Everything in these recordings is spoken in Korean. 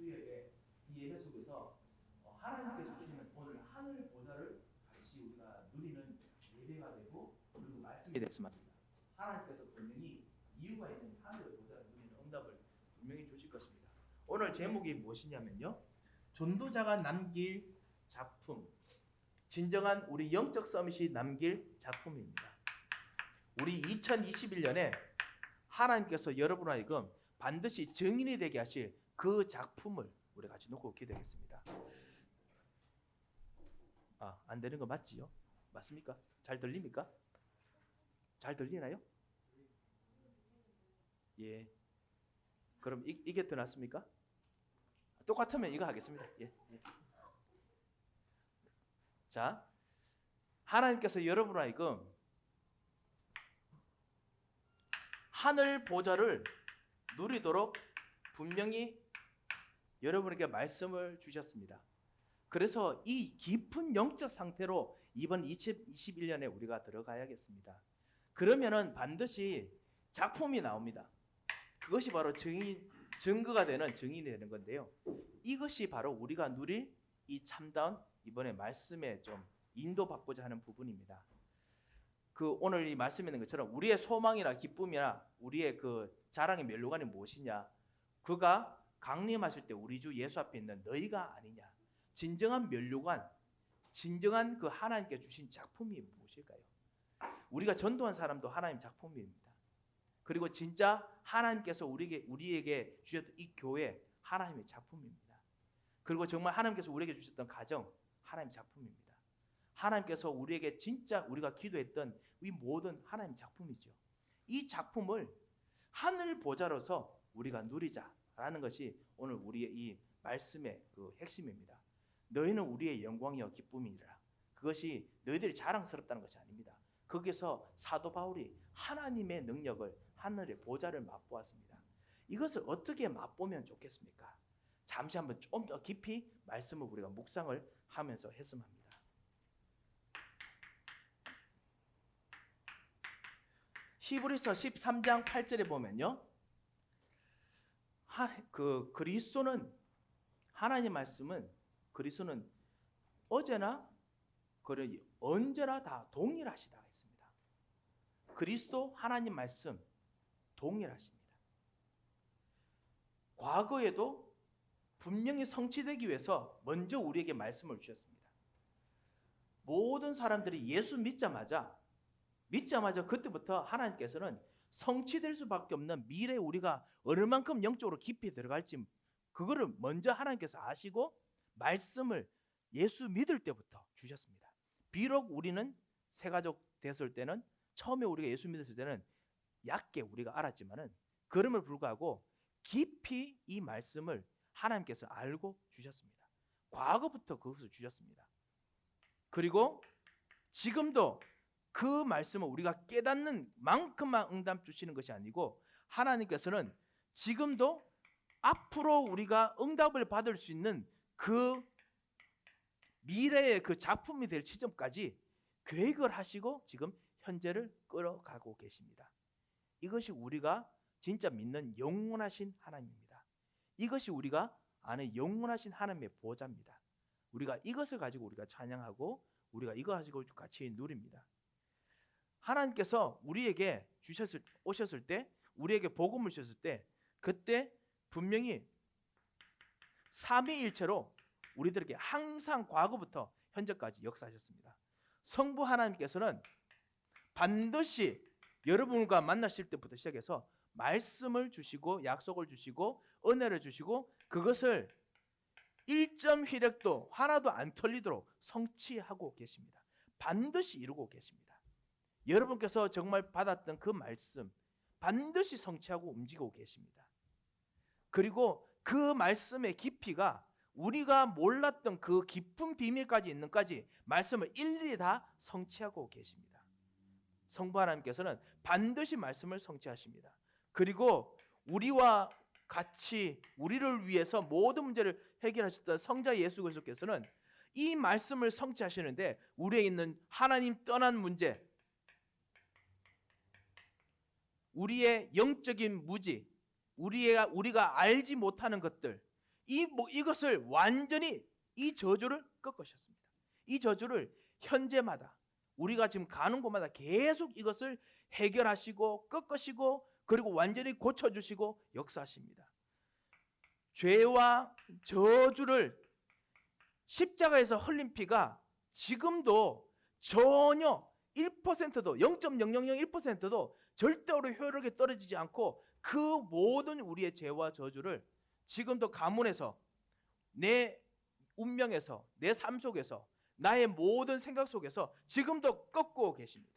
수요일에 이 예배 속에서 하나님께서 주시는 오늘 하늘 보좌를 같이 우리가 누리는 예배가 되고 그리고 말씀이 됐으면 합니다. 하나님께서 분명히 이유가 있는 하늘 보좌를 누리는 응답을 분명히 주실 것입니다. 오늘 제목이 무엇이냐면요, 전도자가 남길 작품, 진정한 우리 영적 서밋이 남길 작품입니다. 우리 2021년에 하나님께서 여러분 하여금 반드시 증인이 되게 하실 그 작품을 우리 같이 놓고 기도하겠습니다. 안 되는 거 맞지요? 맞습니까? 잘 들립니까? 잘 들리나요? 예. 그럼 이게 더 낫습니까? 똑같으면 이거 하겠습니다. 예. 자, 하나님께서 여러분 하여금 하늘 보좌를 누리도록 분명히 여러분에게 말씀을 주셨습니다. 그래서 이 깊은 영적 상태로 이번 2021년에 우리가 들어가야겠습니다. 그러면은 반드시 작품이 나옵니다. 그것이 바로 증거가 되는 증인이 되는 건데요. 이것이 바로 우리가 누릴 이 참다운 이번에 말씀에 좀 인도받고자 하는 부분입니다. 오늘 이 말씀에 있는 것처럼 우리의 소망이나 기쁨이나 우리의 그 자랑의 멸류관이 무엇이냐? 그가 강림하실 때 우리 주 예수 앞에 있는 너희가 아니냐? 진정한 멸류관, 진정한 그 하나님께 주신 작품이 무엇일까요? 우리가 전도한 사람도 하나님 작품입니다. 그리고 진짜 하나님께서 우리에게 주셨던 이 교회 하나님의 작품입니다. 그리고 정말 하나님께서 우리에게 주셨던 가정 하나님 작품입니다. 하나님께서 우리에게 진짜 우리가 기도했던 이 모든 하나님 작품이죠. 이 작품을 하늘 보좌로서 우리가 누리자라는 것이 오늘 우리의 이 말씀의 그 핵심입니다. 너희는 우리의 영광이요 기쁨이니라. 그것이 너희들이 자랑스럽다는 것이 아닙니다. 거기서 사도 바울이 하나님의 능력을, 하늘의 보좌를 맛보았습니다. 이것을 어떻게 맛보면 좋겠습니까? 잠시 한번 좀 더 깊이 말씀을 우리가 묵상을 하면서 했으면 합니다. 히브리서 13장 8절에 보면요, 그리스도는, 하나님 말씀은 그리스도는 어제나 언제나 다 동일하시다 했습니다. 그리스도 하나님 말씀 동일하십니다. 과거에도 분명히 성취되기 위해서 먼저 우리에게 말씀을 주셨습니다. 모든 사람들이 예수 믿자마자 그때부터 하나님께서는 성취될 수밖에 없는 미래에 우리가 얼마만큼 영적으로 깊이 들어갈지 그거를 먼저 하나님께서 아시고 말씀을 예수 믿을 때부터 주셨습니다. 비록 우리는 새가족 됐을 때는, 처음에 우리가 예수 믿었을 때는 얕게 우리가 알았지만은 그럼을 불구하고 깊이 이 말씀을 하나님께서 알고 주셨습니다. 과거부터 그것을 주셨습니다. 그리고 지금도 그 말씀을 우리가 깨닫는 만큼만 응답 주시는 것이 아니고 하나님께서는 지금도 앞으로 우리가 응답을 받을 수 있는 그 미래의 그 작품이 될 시점까지 계획을 하시고 지금 현재를 끌어가고 계십니다. 이것이 우리가 진짜 믿는 영원하신 하나님입니다. 이것이 우리가 아는 영원하신 하나님의 보좌입니다. 우리가 이것을 가지고 우리가 찬양하고 우리가 이거 가지고 같이 누립니다. 하나님께서 우리에게 오셨을 때, 우리에게 복음을 주셨을 때, 그때 분명히 삼위일체로 우리들에게 항상 과거부터 현재까지 역사하셨습니다. 성부 하나님께서는 반드시 여러분과 만나실 때부터 시작해서 말씀을 주시고 약속을 주시고 은혜를 주시고 그것을 1점 휘력도 하나도 안 틀리도록 성취하고 계십니다. 반드시 이루고 계십니다. 여러분께서 정말 받았던 그 말씀 반드시 성취하고 움직이고 계십니다. 그리고 그 말씀의 깊이가 우리가 몰랐던 그 깊은 비밀까지 있는까지 말씀을 일일이 다 성취하고 계십니다. 성부 하나님께서는 반드시 말씀을 성취하십니다. 그리고 우리와 같이 우리를 위해서 모든 문제를 해결하셨던 성자 예수 그리스도께서는 이 말씀을 성취하시는데 우리에 있는 하나님 떠난 문제, 우리의 영적인 무지, 우리가 알지 못하는 것들, 이것을 완전히 이 저주를 꺾으셨습니다. 이 저주를 현재마다 우리가 지금 가는 곳마다 계속 이것을 해결하시고 꺾으시고 그리고 완전히 고쳐주시고 역사하십니다. 죄와 저주를 십자가에서 흘린 피가 지금도 전혀 1%도 0.0001%도 절대로 효력이 떨어지지 않고 그 모든 우리의 죄와 저주를 지금도 가문에서 내 운명에서 내 삶 속에서 나의 모든 생각 속에서 지금도 꺾고 계십니다.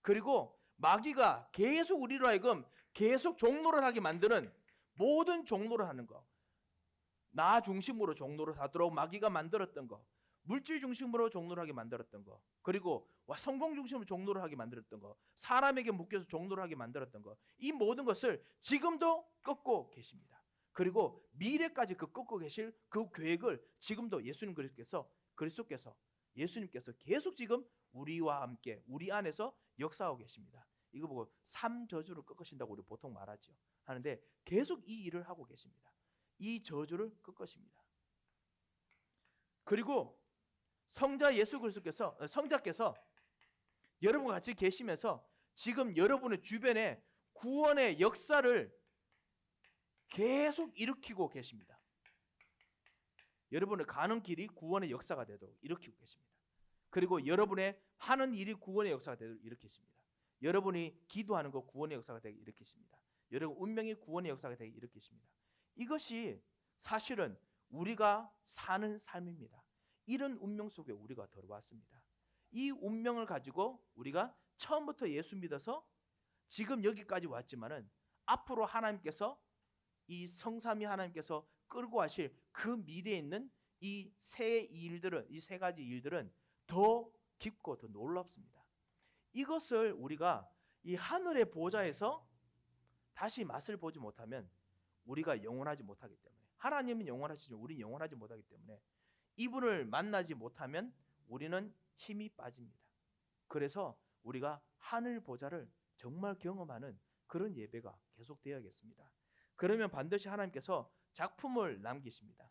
그리고 마귀가 계속 우리로 하여금 계속 종노를 하게 만드는 모든 종노를 하는 거, 나 중심으로 종노를 하도록 마귀가 만들었던 거, 물질 중심으로 종노를 하게 만들었던 거, 그리고 성공 중심으로 종노를 하게 만들었던 거, 사람에게 묶여서 종노를 하게 만들었던 거, 이 모든 것을 지금도 꺾고 계십니다. 그리고 미래까지 그 꺾고 계실 그 계획을 지금도 그리스도께서 예수님께서 계속 지금 우리와 함께 우리 안에서 역사하고 계십니다. 이거 보고 삼저주를 꺾으신다고 우리 보통 말하죠. 하는데 계속 이 일을 하고 계십니다. 이 저주를 꺾으십니다. 그리고 성자 예수 그리스도께서 성자께서 여러분과 같이 계시면서 지금 여러분의 주변에 구원의 역사를 계속 일으키고 계십니다. 여러분의 가는 길이 구원의 역사가 되도록 일으키고 계십니다. 그리고 여러분의 하는 일이 구원의 역사가 되도록 일으키십니다. 여러분이 기도하는 것 구원의 역사가 되게 일으키십니다. 여러분 운명이 구원의 역사가 되게 일으키십니다. 이것이 사실은 우리가 사는 삶입니다. 이런 운명 속에 우리가 들어왔습니다. 이 운명을 가지고 우리가 처음부터 예수 믿어서 지금 여기까지 왔지만은 앞으로 하나님께서 이 성삼위 하나님께서 끌고 가실 그 미래에 있는 이 세 가지 일들은 더 깊고 더 놀랍습니다. 이것을 우리가 이 하늘의 보좌에서 다시 맛을 보지 못하면 우리가 영원하지 못하기 때문에, 하나님은 영원하시지만 우리는 영원하지 못하기 때문에 이분을 만나지 못하면 우리는 힘이 빠집니다. 그래서 우리가 하늘 보좌를 정말 경험하는 그런 예배가 계속되어야겠습니다. 그러면 반드시 하나님께서 작품을 남기십니다.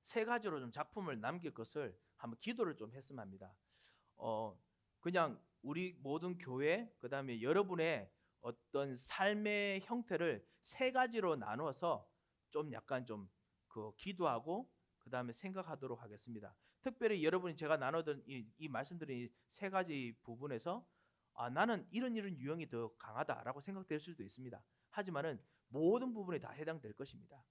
세 가지로 좀 작품을 남길 것을 한번 기도를 좀 했으면 합니다. 그냥 우리 모든 교회, 그 다음에 여러분의 어떤 삶의 형태를 세 가지로 나누어서 좀 약간 좀 그 기도하고 그 다음에 생각하도록 하겠습니다. 특별히 여러분이 제가 나누던 이 말씀드린 이 세 가지 부분에서 나는 이런 유형이 더 강하다라고 생각될 수도 있습니다. 하지만은 모든 부분에 다 해당될 것입니다.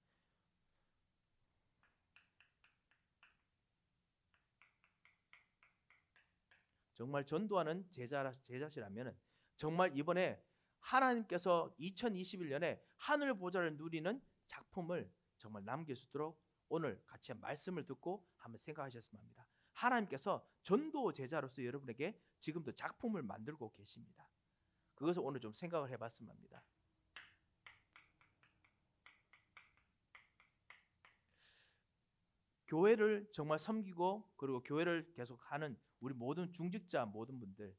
정말 전도하는 제자시라면 정말 이번에 하나님께서 2021년에 하늘 보좌를 누리는 작품을 정말 남길 수 있도록 오늘 같이 말씀을 듣고 한번 생각하셨으면 합니다. 하나님께서 전도 제자로서 여러분에게 지금도 작품을 만들고 계십니다. 그것을 오늘 좀 생각을 해봤으면 합니다. 교회를 정말 섬기고 그리고 교회를 계속하는 우리 모든 중직자 모든 분들,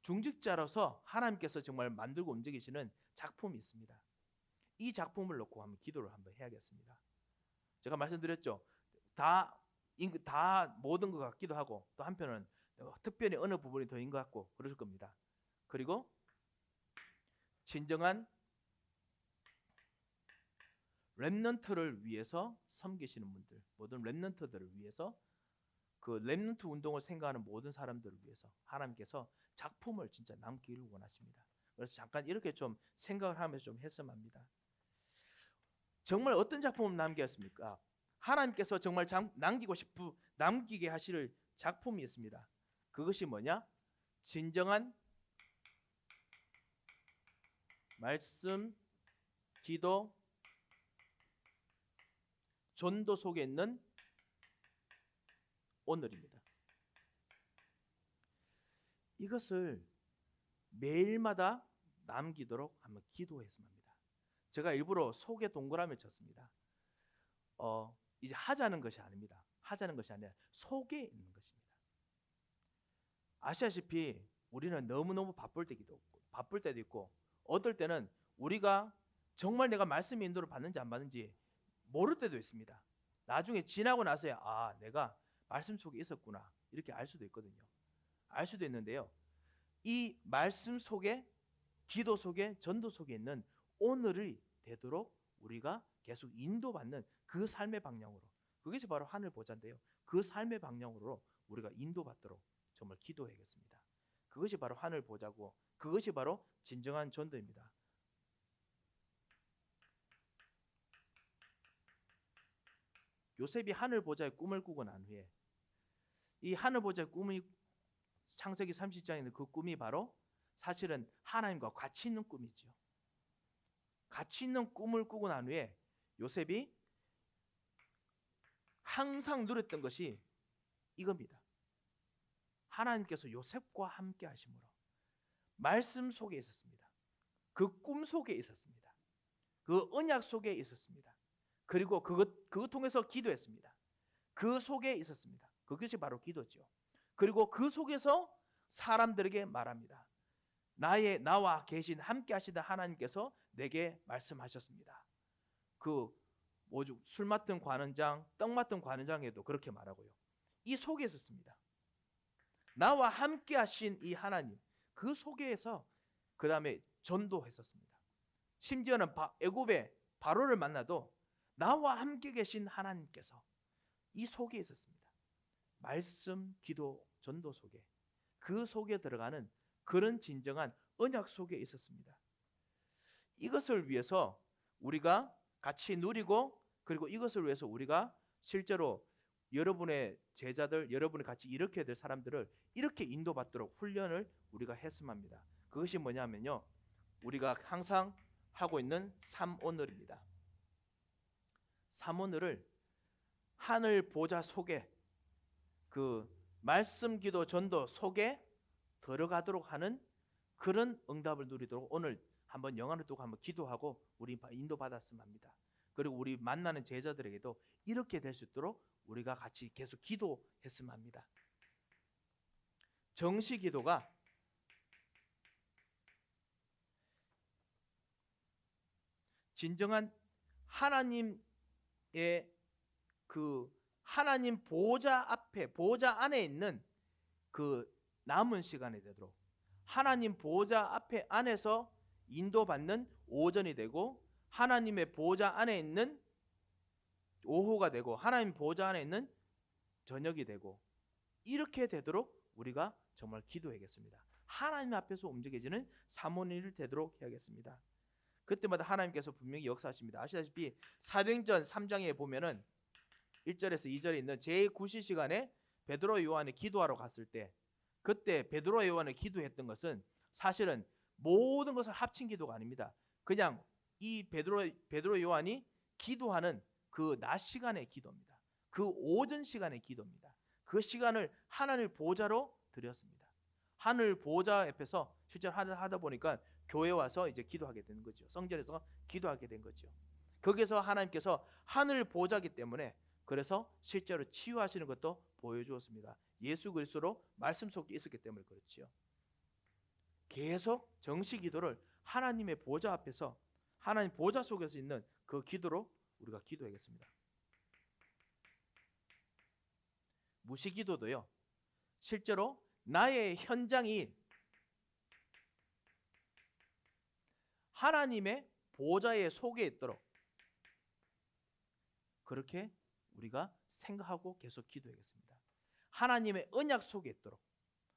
중직자로서 하나님께서 정말 만들고 움직이시는 작품이 있습니다. 이 작품을 놓고 한번 기도를 한번 해야겠습니다. 제가 말씀드렸죠. 다 모든 것 같기도 하고 또 한편은 특별히 어느 부분이 더인 것 같고 그럴 겁니다. 그리고 진정한 렘넌트를 위해서 섬기시는 분들, 모든 렘넌트들을 위해서 그 렘넌트 운동을 생각하는 모든 사람들을 위해서 하나님께서 작품을 진짜 남기를 원하십니다. 그래서 잠깐 이렇게 좀 생각을 하면서 좀 했으면 합니다. 정말 어떤 작품을 남겼습니까? 하나님께서 정말 남기게 하실 작품이 있습니다. 그것이 뭐냐? 진정한 말씀, 기도, 전도 속에 있는 오늘입니다. 이것을 매일마다 남기도록 한번 기도했으면 합니다. 제가 일부러 속에 동그라미를 쳤습니다. 이제 하자는 것이 아닙니다. 하자는 것이 아니라 속에 있는 것입니다. 아시다시피 우리는 너무너무 바쁠 때도 있고 어떨 때는 우리가 정말 내가 말씀의 인도를 받는지 안 받는지 모를 때도 있습니다. 나중에 지나고 나서야 내가 말씀 속에 있었구나 이렇게 알 수도 있거든요. 알 수도 있는데요. 이 말씀 속에, 기도 속에, 전도 속에 있는 오늘이 되도록 우리가 계속 인도받는 그 삶의 방향으로, 그것이 바로 하늘 보좌인데요. 그 삶의 방향으로 우리가 인도받도록 정말 기도해야겠습니다. 그것이 바로 하늘 보좌고 그것이 바로 진정한 전도입니다. 요셉이 하늘 보좌의 꿈을 꾸고 난 후에 이 하늘 보좌의 꿈이 창세기 30장에 있는 그 꿈이 바로 사실은 하나님과 같이 있는 꿈이죠. 같이 있는 꿈을 꾸고 난 후에 요셉이 항상 누렸던 것이 이겁니다. 하나님께서 요셉과 함께 하심으로 말씀 속에 있었습니다. 그 꿈 속에 있었습니다. 그 언약 속에 있었습니다. 그리고 그것 통해서 기도했습니다. 그 속에 있었습니다. 그것이 바로 기도죠. 그리고 그 속에서 사람들에게 말합니다. 나와 계신 함께 하시던 하나님께서 내게 말씀하셨습니다. 술 맡은 관원장, 떡 맡은 관원장에도 그렇게 말하고요. 이 속에 있었습니다. 나와 함께 하신 이 하나님, 그 속에서 그 다음에 전도했었습니다. 심지어는 애굽의 바로를 만나도 나와 함께 계신 하나님께서 이 속에 있었습니다. 말씀, 기도, 전도 속에, 그 속에 들어가는 그런 진정한 언약 속에 있었습니다. 이것을 위해서 우리가 같이 누리고, 그리고 이것을 위해서 우리가 실제로 여러분의 제자들, 여러분이 같이 이렇게 될 사람들을 이렇게 인도받도록 훈련을 우리가 했으면 합니다. 그것이 뭐냐면요, 우리가 항상 하고 있는 3오늘입니다. 3오늘을 하늘 보좌 속에, 그 말씀, 기도, 전도 속에 들어가도록 하는 그런 응답을 누리도록 오늘 한번 영안을 두고 한번 기도하고 우리 인도받았으면 합니다. 그리고 우리 만나는 제자들에게도 이렇게 될 수 있도록 우리가 같이 계속 기도했으면 합니다. 정시 기도가 진정한 하나님의 그 하나님 보좌 앞에, 보좌 안에 있는 그 남은 시간이 되도록 하나님 보좌 앞에 안에서 인도받는 오전이 되고, 하나님의 보좌 안에 있는 오후가 되고, 하나님 보좌 안에 있는 저녁이 되고, 이렇게 되도록 우리가 정말 기도해야겠습니다. 하나님 앞에서 움직여지는 사모니를 되도록 해야겠습니다. 그때마다 하나님께서 분명히 역사하십니다. 아시다시피 사도행전 3장에 보면은 1절에서 2절에 있는 제9시 시간에 베드로 요한이 기도하러 갔을 때, 그때 베드로 요한이 기도했던 것은 사실은 모든 것을 합친 기도가 아닙니다. 그냥 이 베드로 요한이 기도하는 그 낮 시간의 기도입니다. 그 오전 시간의 기도입니다. 그 시간을 하나님 보좌로 드렸습니다. 하늘 보좌 옆에서 실제로 하다 보니까 교회 와서 이제 기도하게 되는 거죠. 성전에서 기도하게 된 거죠. 거기서 하나님께서 하늘 보좌이기 때문에 그래서 실제로 치유하시는 것도 보여주었습니다. 예수 그리스도로 말씀 속에 있었기 때문에 그렇지요. 계속 정시 기도를 하나님의 보좌 앞에서, 하나님 보좌 속에서 있는 그 기도로 우리가 기도하겠습니다. 무시 기도도요, 실제로 나의 현장이 하나님의 보좌의 속에 있도록 그렇게 우리가 생각하고 계속 기도하겠습니다. 하나님의 언약 속에 있도록,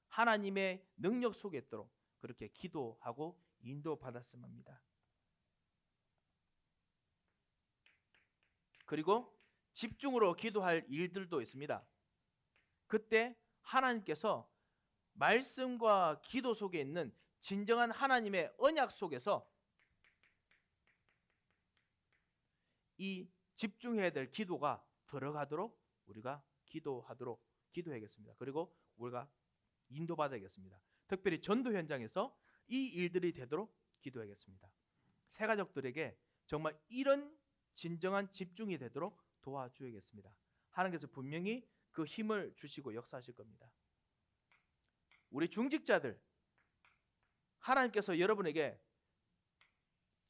하나님의 능력 속에 있도록 그렇게 기도하고 인도받았으면 합니다. 그리고 집중으로 기도할 일들도 있습니다. 그때 하나님께서 말씀과 기도 속에 있는 진정한 하나님의 언약 속에서 이 집중해야 될 기도가 들어가도록 우리가 기도해야겠습니다. 그리고 우리가 인도받아야겠습니다. 특별히 전도 현장에서 이 일들이 되도록 기도하겠습니다. 새가족들에게 정말 이런 진정한 집중이 되도록 도와주야겠습니다. 하나님께서 분명히 그 힘을 주시고 역사하실 겁니다. 우리 중직자들, 하나님께서 여러분에게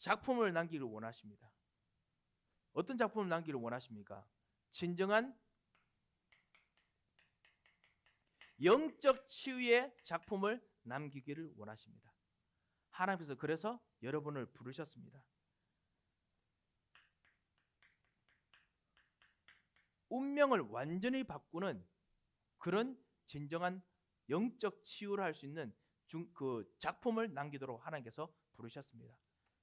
작품을 남기를 원하십니다. 어떤 작품을 남기를 원하십니까? 진정한 영적 치유의 작품을 남기기를 원하십니다. 하나님께서 그래서 여러분을 부르셨습니다. 운명을 완전히 바꾸는 그런 진정한 영적 치유를 할 수 있는 그 작품을 남기도록 하나님께서 부르셨습니다.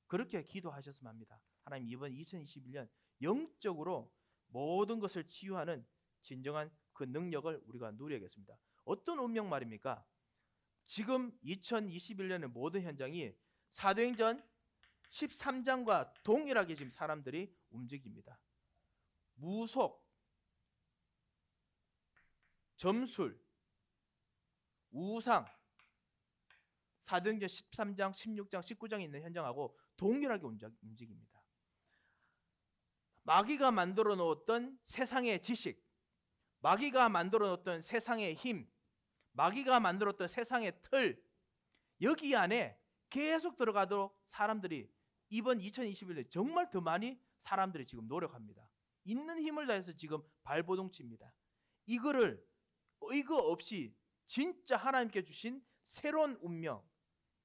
그렇게 기도하셨으면 합니다. 하나님, 이번 2021년 영적으로 모든 것을 치유하는 진정한 그 능력을 우리가 누려야겠습니다. 어떤 운명 말입니까? 지금 2021년의 모든 현장이 사도행전 13장과 동일하게 지금 사람들이 움직입니다. 무속, 점술, 우상, 사도행전 13장, 16장, 19장에 있는 현장하고 동일하게 움직입니다. 마귀가 만들어 놓았던 세상의 지식, 마귀가 만들어 놓았던 세상의 힘, 마귀가 만들었던 세상의 틀, 여기 안에 계속 들어가도록 사람들이 이번 2021년 정말 더 많이 사람들이 지금 노력합니다. 있는 힘을 다해서 지금 발버둥칩니다. 이거를 이거 없이 진짜 하나님께 주신 새로운 운명,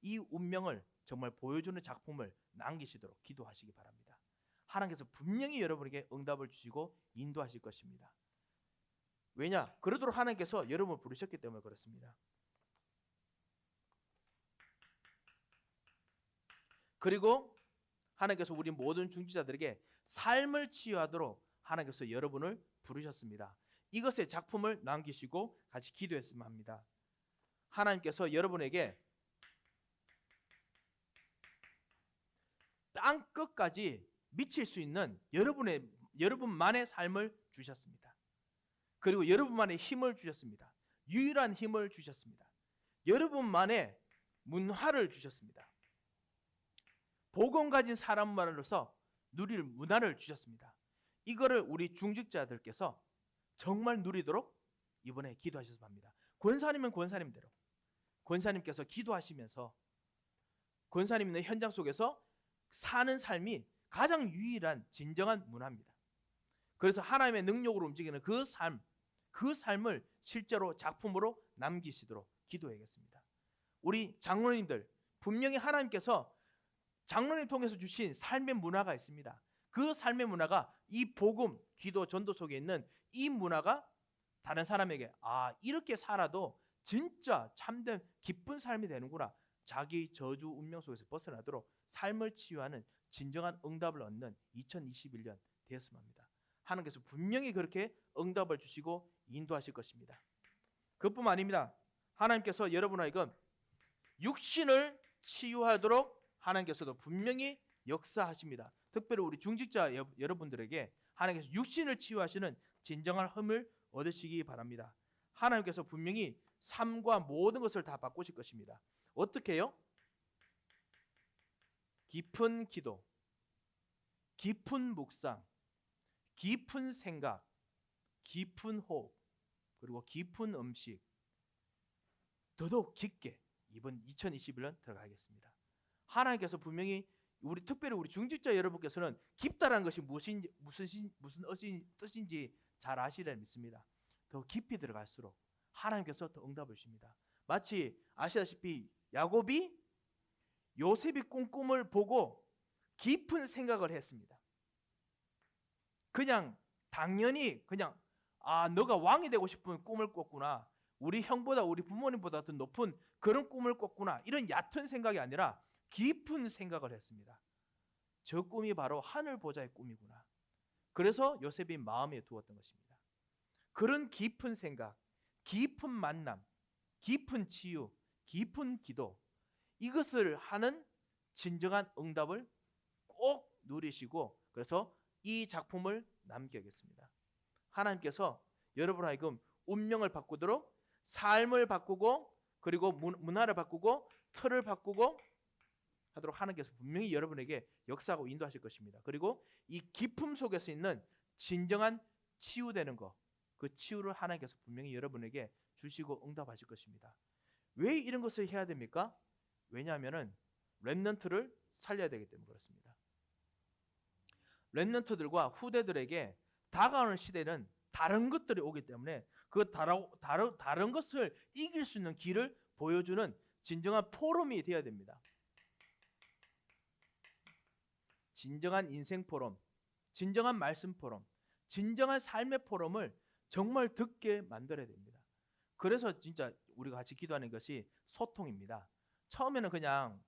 이 운명을 정말 보여주는 작품을 남기시도록 기도하시기 바랍니다. 하나님께서 분명히 여러분에게 응답을 주시고 인도하실 것입니다. 왜냐? 그러도록 하나님께서 여러분을 부르셨기 때문에 그렇습니다. 그리고 하나님께서 우리 모든 중지자들에게 삶을 치유하도록 하나님께서 여러분을 부르셨습니다. 이것의 작품을 남기시고 같이 기도했으면 합니다. 하나님께서 여러분에게 땅 끝까지 미칠 수 있는 여러분만의 삶을 주셨습니다. 그리고 여러분만의 힘을 주셨습니다. 유일한 힘을 주셨습니다. 여러분만의 문화를 주셨습니다. 복음 가진 사람만으로서 누릴 문화를 주셨습니다. 이거를 우리 중직자들께서 정말 누리도록 이번에 기도하셨으면 합니다. 권사님은 권사님대로, 권사님께서 기도하시면서 권사님 있는 현장 속에서 사는 삶이 가장 유일한 진정한 문화입니다. 그래서 하나님의 능력으로 움직이는 그 삶을 실제로 작품으로 남기시도록 기도해야겠습니다. 우리 장로님들, 분명히 하나님께서 장로님 통해서 주신 삶의 문화가 있습니다. 그 삶의 문화가 이 복음, 기도, 전도 속에 있는 이 문화가 다른 사람에게 이렇게 살아도 진짜 참된 기쁜 삶이 되는구나, 자기 저주 운명 속에서 벗어나도록 삶을 치유하는 진정한 응답을 얻는 2021년 되었으면 합니다. 하나님께서 분명히 그렇게 응답을 주시고 인도하실 것입니다. 그뿐만 아닙니다. 하나님께서 여러분에게 육신을 치유하도록 하나님께서도 분명히 역사하십니다. 특별히 우리 중직자 여러분들에게 하나님께서 육신을 치유하시는 진정한 힘을 얻으시기 바랍니다. 하나님께서 분명히 삶과 모든 것을 다 바꾸실 것입니다. 어떻게 해요? 깊은 기도, 깊은 묵상, 깊은 생각, 깊은 호흡, 그리고 깊은 음식, 더더욱 깊게 이번 2021년 들어가겠습니다. 하나님께서 분명히 특별히 우리 중직자 여러분께서는 깊다라는 것이 무슨 뜻인지 잘 아시리라 믿습니다. 더 깊이 들어갈수록 하나님께서 더 응답을 주십니다. 마치 아시다시피 야곱이 요셉이 꾼 꿈을 보고 깊은 생각을 했습니다. 그냥 당연히 너가 왕이 되고 싶은 꿈을 꿨구나, 우리 형보다 우리 부모님보다 더 높은 그런 꿈을 꿨구나, 이런 얕은 생각이 아니라 깊은 생각을 했습니다. 저 꿈이 바로 하늘 보좌의 꿈이구나. 그래서 요셉이 마음에 두었던 것입니다. 그런 깊은 생각, 깊은 만남, 깊은 치유, 깊은 기도, 이것을 하는 진정한 응답을 꼭 누리시고, 그래서 이 작품을 남겨야겠습니다. 하나님께서 여러분 하여금 운명을 바꾸도록 삶을 바꾸고, 그리고 문화를 바꾸고, 틀을 바꾸고 하도록 하나님께서 분명히 여러분에게 역사하고 인도하실 것입니다. 그리고 이 깊음 속에서 있는 진정한 치유되는 것, 그 치유를 하나님께서 분명히 여러분에게 주시고 응답하실 것입니다. 왜 이런 것을 해야 됩니까? 왜냐하면 렘넌트를 살려야 되기 때문에 그렇습니다. 렘넌트들과 후대들에게 다가오는 시대는 다른 것들이 오기 때문에 그 다른 것을 이길 수 있는 길을 보여주는 진정한 포럼이 되어야 됩니다. 진정한 인생 포럼, 진정한 말씀 포럼, 진정한 삶의 포럼을 정말 듣게 만들어야 됩니다. 그래서 진짜 우리가 같이 기도하는 것이 소통입니다. 처음에는 그냥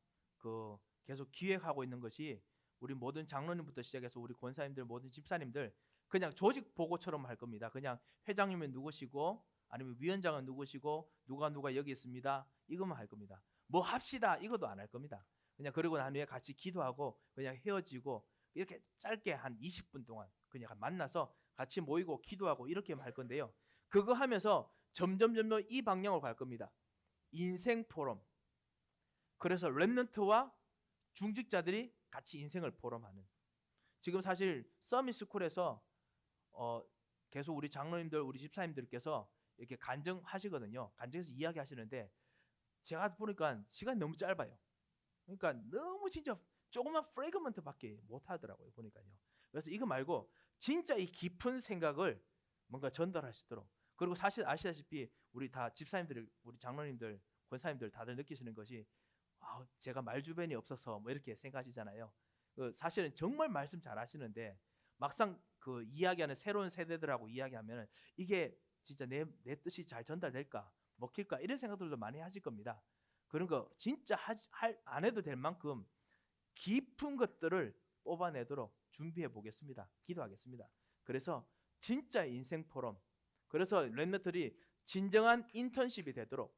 계속 기획하고 있는 것이 우리 모든 장로님부터 시작해서 우리 권사님들 모든 집사님들 그냥 조직 보고처럼 할 겁니다. 그냥 회장님은 누구시고 아니면 위원장은 누구시고 누가 여기 있습니다. 이것만 할 겁니다. 뭐 합시다 이것도 안 할 겁니다. 그냥 그러고 난 후에 같이 기도하고 그냥 헤어지고 이렇게 짧게 한 20분 동안 그냥 만나서 같이 모이고 기도하고 이렇게만 할 건데요. 그거 하면서 점점 이 방향으로 갈 겁니다. 인생 포럼. 그래서 렘넌트와 중직자들이 같이 인생을 포럼하는. 지금 사실 서밋스쿨에서 계속 우리 장로님들, 우리 집사님들께서 이렇게 간증하시거든요. 간증해서 이야기하시는데 제가 보니까 시간이 너무 짧아요. 그러니까 너무 진짜 조그만 프래그먼트밖에 못 하더라고요. 보니까요. 그래서 이거 말고 진짜 이 깊은 생각을 뭔가 전달하시도록. 그리고 사실 아시다시피 우리 다 집사님들, 우리 장로님들, 권사님들 다들 느끼시는 것이 제가 말 주변이 없어서 뭐 이렇게 생각하시잖아요. 사실은 정말 말씀 잘하시는데 막상 그 이야기하는 새로운 세대들하고 이야기하면 이게 진짜 내 뜻이 잘 전달될까, 먹힐까 이런 생각들도 많이 하실 겁니다. 그런 거 진짜 안 해도 될 만큼 깊은 것들을 뽑아내도록 준비해 보겠습니다. 기도하겠습니다. 그래서 진짜 인생 포럼. 그래서 렘넌트들이 진정한 인턴십이 되도록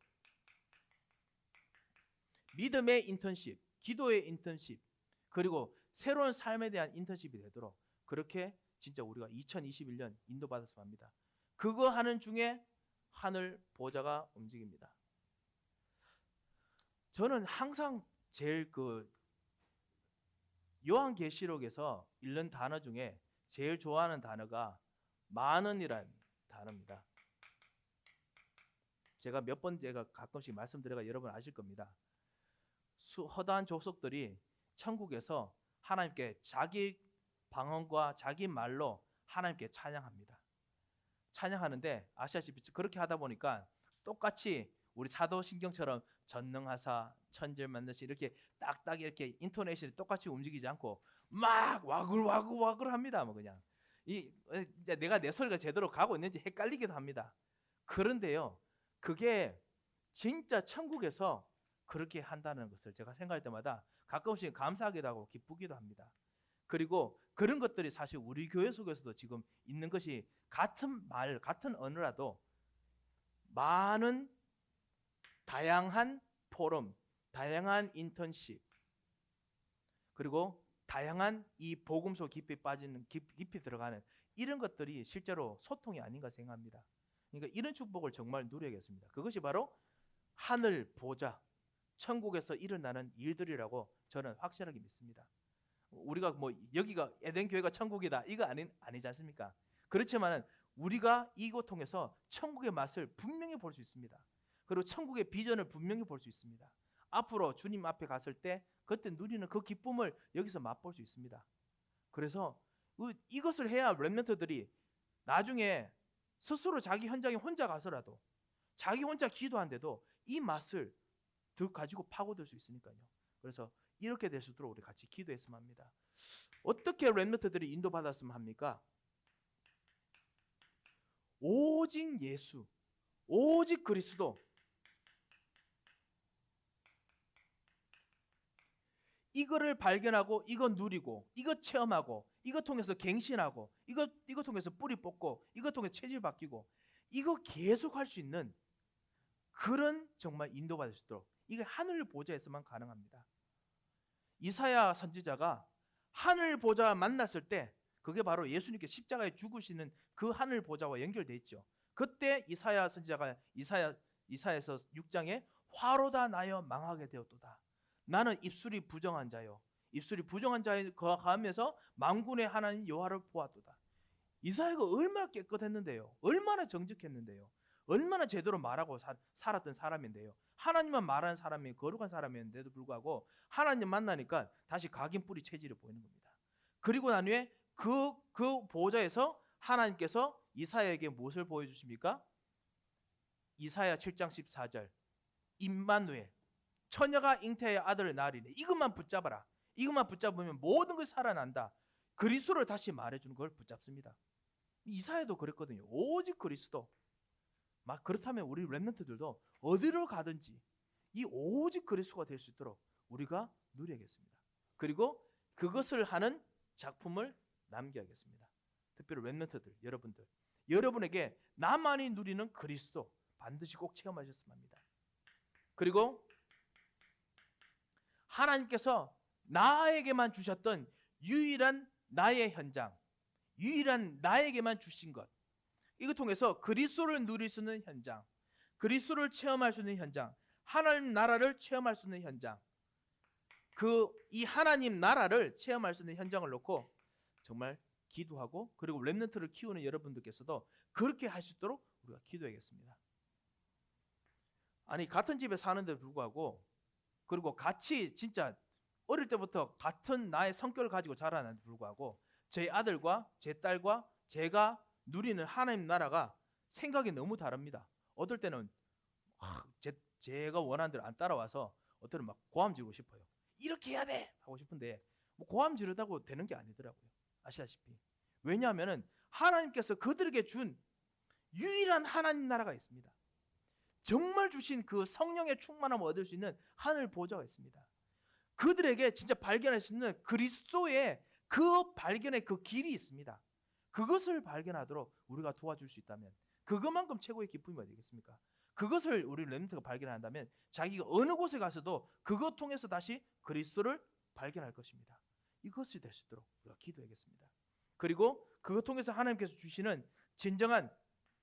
믿음의 인턴십, 기도의 인턴십, 그리고 새로운 삶에 대한 인턴십이 되도록 그렇게 진짜 우리가 2021년 인도받았으면 합니다. 그거 하는 중에 하늘 보좌가 움직입니다. 저는 항상 제일 요한계시록에서 읽는 단어 중에 제일 좋아하는 단어가 많은이라는 단어입니다. 제가 가끔씩 말씀드려가 여러분 아실 겁니다. 허다한 족속들이 천국에서 하나님께 자기 방언과 자기 말로 하나님께 찬양합니다. 찬양하는데 아시다시피 그렇게 하다 보니까 똑같이 우리 사도신경처럼 전능하사 천지를 만드시 이렇게 딱딱 이렇게 인토네이션이 똑같이 움직이지 않고 막 와글와글 합니다. 뭐 그냥 이제 내가 내 소리가 제대로 가고 있는지 헷갈리기도 합니다. 그런데요, 그게 진짜 천국에서 그렇게 한다는 것을 제가 생각할 때마다 가끔씩 감사하기도 하고 기쁘기도 합니다. 그리고 그런 것들이 사실 우리 교회 속에서도 지금 있는 것이 같은 말, 같은 언어라도 많은 다양한 포럼, 다양한 인턴십, 그리고 다양한 이 복음소 깊이 들어가는 이런 것들이 실제로 소통이 아닌가 생각합니다. 그러니까 이런 축복을 정말 누려야겠습니다. 그것이 바로 하늘 보좌, 천국에서 일어나는 일들이라고 저는 확실하게 믿습니다. 우리가 뭐 여기가 에덴 교회가 천국이다 이거 아니지 않습니까? 그렇지만 우리가 이곳 통해서 천국의 맛을 분명히 볼 수 있습니다. 그리고 천국의 비전을 분명히 볼 수 있습니다. 앞으로 주님 앞에 갔을 때 그때 누리는 그 기쁨을 여기서 맛볼 수 있습니다. 그래서 이것을 해야 렘넌트들이 나중에 스스로 자기 현장에 혼자 가서라도 자기 혼자 기도한데도 이 맛을 가지고 파고들 수 있으니까요. 그래서 이렇게 될 수 있도록 우리 같이 기도했으면 합니다. 어떻게 렘넌트들이 인도받았으면 합니까? 오직 예수, 오직 그리스도, 이거를 발견하고 이거 누리고 이거 체험하고 이거 통해서 갱신하고 이거 통해서 뿌리 뽑고 이거 통해서 체질 바뀌고 이거 계속 할 수 있는 그런 정말 인도받을 수 있도록 이게 하늘 보좌에서만 가능합니다. 이사야 선지자가 하늘 보좌 만났을 때 그게 바로 예수님께 십자가에 죽으시는 그 하늘 보좌와 연결돼 있죠. 그때 이사야 선지자가 이사야서 6장에 화로다 나여 망하게 되었도다. 나는 입술이 부정한 자요. 입술이 부정한 자에 거하면서 만군의 하나님 여호와를 보았도다. 이사야가 얼마나 깨끗했는데요. 얼마나 정직했는데요. 얼마나 제대로 말하고 살았던 사람인데요. 하나님만 말하는 사람이 거룩한 사람이었는데도 불구하고 하나님 만나니까 다시 각인 뿌리 체질을 보이는 겁니다. 그리고 난 후에 그 보좌에서 하나님께서 이사야에게 무엇을 보여주십니까? 이사야 7장 14절 임마누엘 처녀가 잉태하여 아들을 낳으리니 이것만 붙잡아라. 이것만 붙잡으면 모든 것이 살아난다. 그리스도를 다시 말해주는 걸 붙잡습니다. 이사야도 그랬거든요. 오직 그리스도. 막 그렇다면 우리 렘넌트들도 어디로 가든지 이 오직 그리스도가 될 수 있도록 우리가 누려야겠습니다. 그리고 그것을 하는 작품을 남겨야겠습니다. 특별히 렘넌트들 여러분들, 여러분에게 나만이 누리는 그리스도 반드시 꼭 체험하셨으면 합니다. 그리고 하나님께서 나에게만 주셨던 유일한 나의 현장, 유일한 나에게만 주신 것, 이거 통해서 그리스도를 누릴 수 있는 현장, 그리스도를 체험할 수 있는 현장, 하나님 나라를 체험할 수 있는 현장, 이 하나님 나라를 체험할 수 있는 현장을 놓고 정말 기도하고, 그리고 렘넌트를 키우는 여러분들께서도 그렇게 할 수 있도록 우리가 기도하겠습니다. 아니 같은 집에 사는데 불구하고, 그리고 같이 진짜 어릴 때부터 같은 나의 성격을 가지고 자라는데 불구하고 제 아들과 제 딸과 제가 누리는 하나님 나라가 생각이 너무 다릅니다. 어떨 때는 제가 원하는 대로 안 따라와서 어떨 때는 막 고함 지르고 싶어요. 이렇게 해야 돼! 하고 싶은데 뭐 고함 지르다고 되는 게 아니더라고요. 아시다시피. 왜냐하면 하나님께서 그들에게 준 유일한 하나님 나라가 있습니다. 정말 주신 그 성령의 충만함을 얻을 수 있는 하늘 보좌가 있습니다. 그들에게 진짜 발견할 수 있는 그리스도의 그 발견의 그 길이 있습니다. 그것을 발견하도록 우리가 도와줄 수 있다면 그것만큼 최고의 기쁨이 어디 되겠습니까? 그것을 우리 렘넌트가 발견한다면 자기가 어느 곳에 가서도 그것 통해서 다시 그리스도를 발견할 것입니다. 이것이 될 수 있도록 우리가 기도하겠습니다. 그리고 그것 통해서 하나님께서 주시는 진정한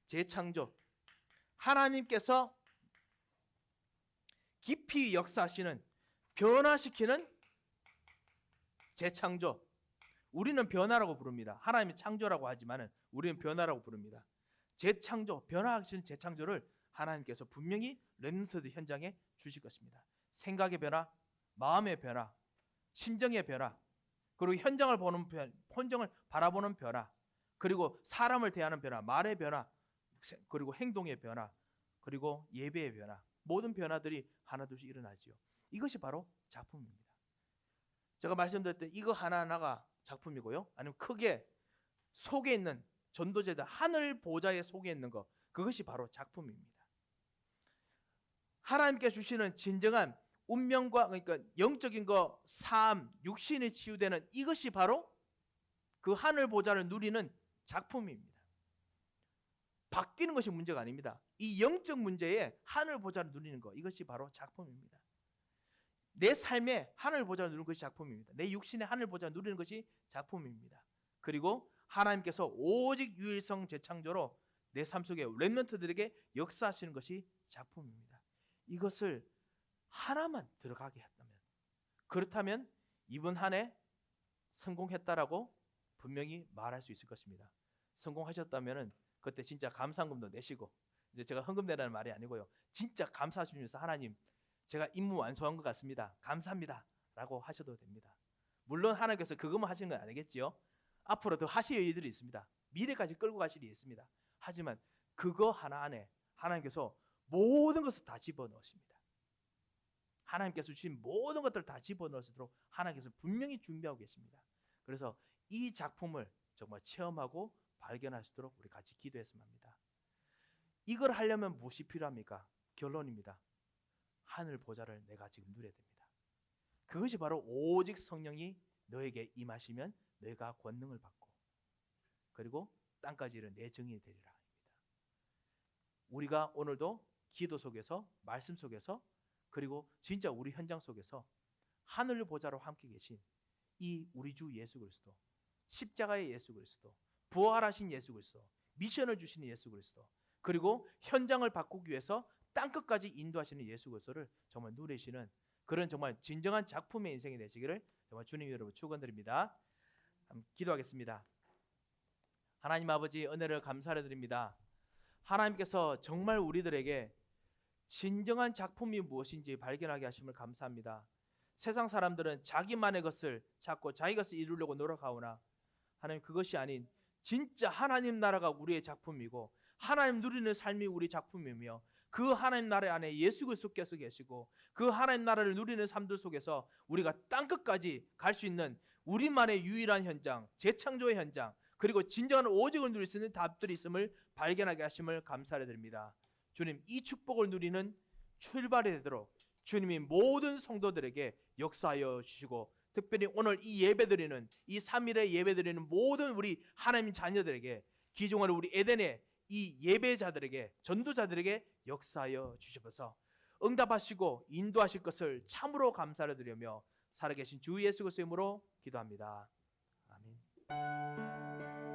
재창조, 하나님께서 깊이 역사하시는 변화시키는 재창조, 우리는 변화라고 부릅니다. 하나님이 창조라고 하지만 우리는 변화라고 부릅니다. 재창조, 변화하시는 재창조를 하나님께서 분명히 렘넌트들 현장에 주실 것입니다. 생각의 변화, 마음의 변화, 심정의 변화, 그리고 현장을 바라보는 변화, 그리고 사람을 대하는 변화, 말의 변화, 그리고 행동의 변화, 그리고 예배의 변화, 모든 변화들이 하나둘씩 일어나지요. 이것이 바로 작품입니다. 제가 말씀드렸던 이거 하나하나가 작품이고요. 아니면 크게 속에 있는 전도제다 하늘 보좌의 속에 있는 것, 그것이 바로 작품입니다. 하나님께 주시는 진정한 운명과, 그러니까 영적인 거, 삶, 육신이 치유되는 이것이 바로 그 하늘 보좌를 누리는 작품입니다. 바뀌는 것이 문제가 아닙니다. 이 영적 문제에 하늘 보좌를 누리는 것, 이것이 바로 작품입니다. 내 삶에 하늘 보좌를 누리는 것이 작품입니다. 내 육신에 하늘 보좌를 누리는 것이 작품입니다. 그리고 하나님께서 오직 유일성 재창조로 내 삶 속에 렘넌트들에게 역사하시는 것이 작품입니다. 이것을 하나만 들어가게 했다면, 그렇다면 이번 한 해 성공했다라고 분명히 말할 수 있을 것입니다. 성공하셨다면 그때 진짜 감사금도 내시고, 이제 제가 헌금 내라는 말이 아니고요, 진짜 감사하시면서 하나님 제가 임무 완수한 것 같습니다. 감사합니다 라고 하셔도 됩니다. 물론 하나님께서 그것만 하시는 건 아니겠지요. 앞으로 더 하실 일들이 있습니다. 미래까지 끌고 가실 일이 있습니다. 하지만 그거 하나 안에 하나님께서 모든 것을 다 집어넣으십니다. 하나님께서 주신 모든 것들을 다 집어넣으시도록 하나님께서 분명히 준비하고 계십니다. 그래서 이 작품을 정말 체험하고 발견하시도록 우리 같이 기도했으면 합니다. 이걸 하려면 무엇이 필요합니까? 결론입니다. 하늘 보좌를 내가 지금 누려야 됩니다. 그것이 바로 오직 성령이 너에게 임하시면 너희가 권능을 받고, 그리고 땅까지 이르는 내 증인이 되리라 입니다. 우리가 오늘도 기도 속에서, 말씀 속에서, 그리고 진짜 우리 현장 속에서 하늘 보좌로 함께 계신 이 우리 주 예수 그리스도, 십자가의 예수 그리스도, 부활하신 예수 그리스도, 미션을 주시는 예수 그리스도, 그리고 현장을 바꾸기 위해서 땅끝까지 인도하시는 예수 그리스도를 정말 누리시는 그런 정말 진정한 작품의 인생이 되시기를 정말 주님 여러분 축원드립니다. 기도하겠습니다. 하나님 아버지, 은혜를 감사를 드립니다. 하나님께서 정말 우리들에게 진정한 작품이 무엇인지 발견하게 하심을 감사합니다. 세상 사람들은 자기만의 것을 찾고 자기 것을 이루려고 노력하오나 하나님, 그것이 아닌 진짜 하나님 나라가 우리의 작품이고 하나님 누리는 삶이 우리 작품이며 그 하나님 나라 안에 예수 그리스도께서 계시고 그 하나님 나라를 누리는 삶들 속에서 우리가 땅끝까지 갈 수 있는 우리만의 유일한 현장, 재창조의 현장, 그리고 진정한 오직을 누릴 수 있는 답들이 있음을 발견하게 하심을 감사를 드립니다. 주님, 이 축복을 누리는 출발이 되도록 주님이 모든 성도들에게 역사하여 주시고, 특별히 오늘 이 예배드리는 이 3일의 예배드리는 모든 우리 하나님 자녀들에게, 기종을 우리 에덴의 이 예배자들에게, 전도자들에게 역사하여 주시옵소서. 응답하시고 인도하실 것을 참으로 감사를 드리며 살아계신 주 예수 그리스도의 이름으로 기도합니다. 아멘.